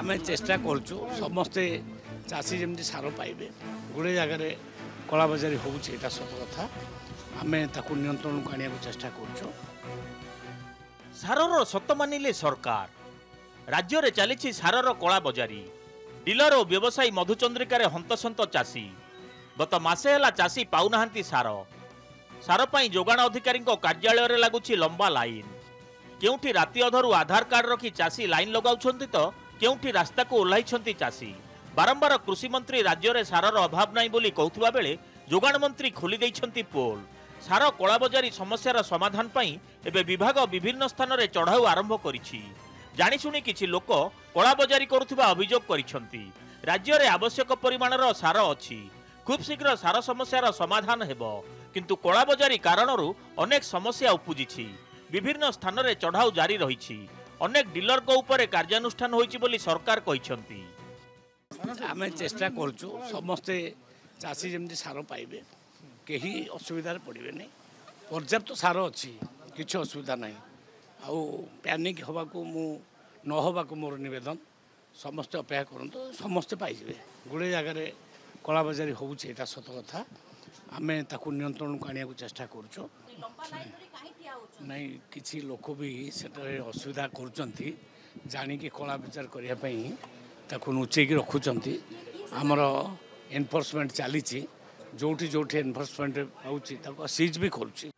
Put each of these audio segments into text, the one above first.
आम चेष्टा करुचु समस्ते चाषी जमी सार पाइबे गुड़े जगार कला बजारी हो सत कथा आम नियंत्रण को आने चेष्टा करुचु। सारर सत मानिले सरकार राज्य में चली सारर कला बजारी डिलर और व्यवसायी मधुचंद्रिकार हंतसंत चाषी गत मासे है चाषी पाऊना सार सार पर जोगाण अधिकारी कार्यालय में लगुच लंबा लाइन केउठी राति अधरू आधार कार्ड रखी चाषी लाइन लगाउछंती तो केउठी रास्ता को ओह्लाइछंती चाषी बारंबार कृषि मंत्री राज्य में सारर अभाव नहीं बोली कहउथुबा बेले जोगाण मंत्री खोली दैछंती पोल सार कलाबजारी समस्यार समाधान पई एबे विभाग विभिन्न स्थान में चढ़ाऊ आरंभ करिछि जानिशुनी किछि लोक कलाबजारी करुथुबा अभियोग करिछंती राज्य में आवश्यक परिमाणर सार अछि खूब शीघ्र सार समस्यार समाधान हेबो किंतु कलाबजारी कारणरू अनेक समस्या उपुजिछि विभिन्न स्थान में चढ़ाऊ जारी रही अनेक डिलर को ऊपर कार्यानुष्ठान होइछि बोली सरकार कहिछंती। आम चेष्टा करुचु समस्ते चाषी जमी सार पाइबे कहीं असुविधा पड़े नहीं पर्याप्त सार अच्छी किसी असुविधा ना आउ पैनिक हवा को न हवा को मोर नवेदन समस्ते अपेक्षा करूँ समस्ते पाइबे गुड़े जगार कला बजारी हो सत कथा आम नियंत्रण को आने चेष्टा करुचु नहीं किसी लोक भी सेटारे असुविधा करुँच जानिकी कला बजार करने लुचेक रखुंट आमर एनफोर्समेंट चली जोठी जोठी एनफोर्समेंट आउची सीज भी करुच्ची।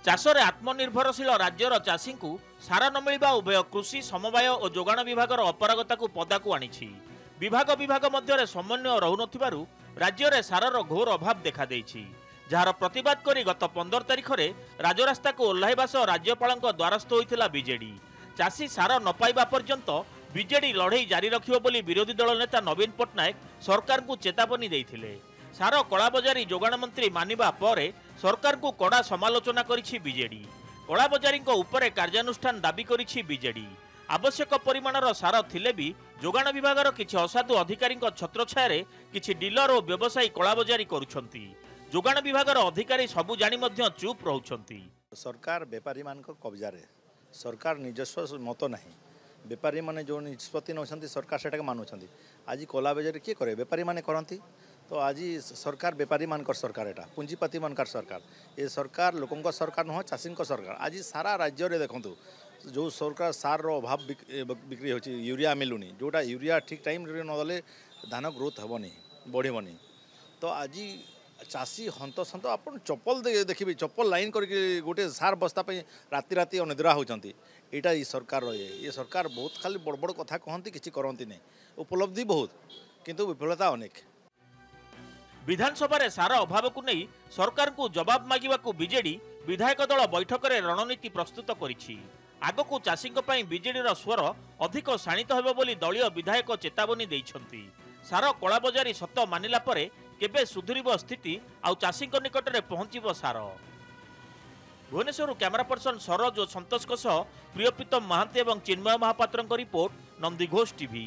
चाषरे आत्मनिर्भरशील राज्यर चाषी को सार न मिलवा उभय कृषि समवाय और जोगाण विभाग अपरागता को पदाकू आनी विभाग मध्य समन्वय रहून राज्य में सारर घोर अभाव देखा देइछि जार प्रतिवाद करी गत 15 तारिख में राजरास्ता को ओह्लाइबा सह राज्यपाल द्वारस्थ होइथिला बीजेडी चाषी सार न पाइबा पर्यंत बीजेडी लड़ई जारी रखिबो बोली विरोधी दल नेता नवीन पट्टनायक सरकार को चेतावनी देइथिले सार कलाबजारी जोगाण मंत्री मानिबा परे सरकार को कड़ा समालोचना करिछि बीजेडी कलाबजारी उपरे कार्यानुष्ठान दाबी करिछि बीजेडी आवश्यक परिमाणर सार थिले भी जोगाण विभागर किछि असाधु अधिकारी छत्रछाया किछि डिलर और व्यवसायी कलाबजारी करुछंती जोगाण विभागर अधिकारी सबु जानी मध्य चुप रहउछंती। सरकार बेपारी मान कब्जा सरकार निजस्व मत नहीं बेपारी माने जो निष्पत्ति नौछंती सरकार सेटा मानुछंती आज कला बजारी किए करे बेपारी माने करंती तो आज सरकार बेपारी मान सरकार एटा पुंजीपति मानकर सरकार ये सरकार लोकों सरकार नुह चाषी सरकार आज सारा राज्य में देखूँ जो सरकार सार अभाव बिक्री हो यूरिया मिलूनी जोटा यूरिया ठीक टाइम रे नदेले धान ग्रोथ हेनी बढ़नी तो आज चाषी हंतसंत आप चप्पल देखिए चप्पल लाइन करके गोटे सार बस्ता राति राति अनिद्रा होती यहाँ ये सरकार ये सरकार बहुत खाली बड़ बड़ कथा कहती किसी करती नहीं उपलब्धि बहुत किंतु विफलता अनेक। विधानसभा रे सार अभाव को नहीं सरकार को जवाब मागिबाकू बीजेडी विधायक दल बैठक में रणनीति प्रस्तुत करिछि आगकू चाषी बीजेडी स्वर अधिक शाणित हेबो बोली दलीय विधायक चेतावनी दैछंती सार कलाबजारी सत मानिला परे केबे सुधुरिबो स्थिति आउ चाषी निकट में पहुंचीबो सार। भुवनेश्वर कैमरा पर्सन सरोज और संतोष प्रियप्रीतम महांती और चिन्मय महापात्र रिपोर्ट नंदीघोष टीवी।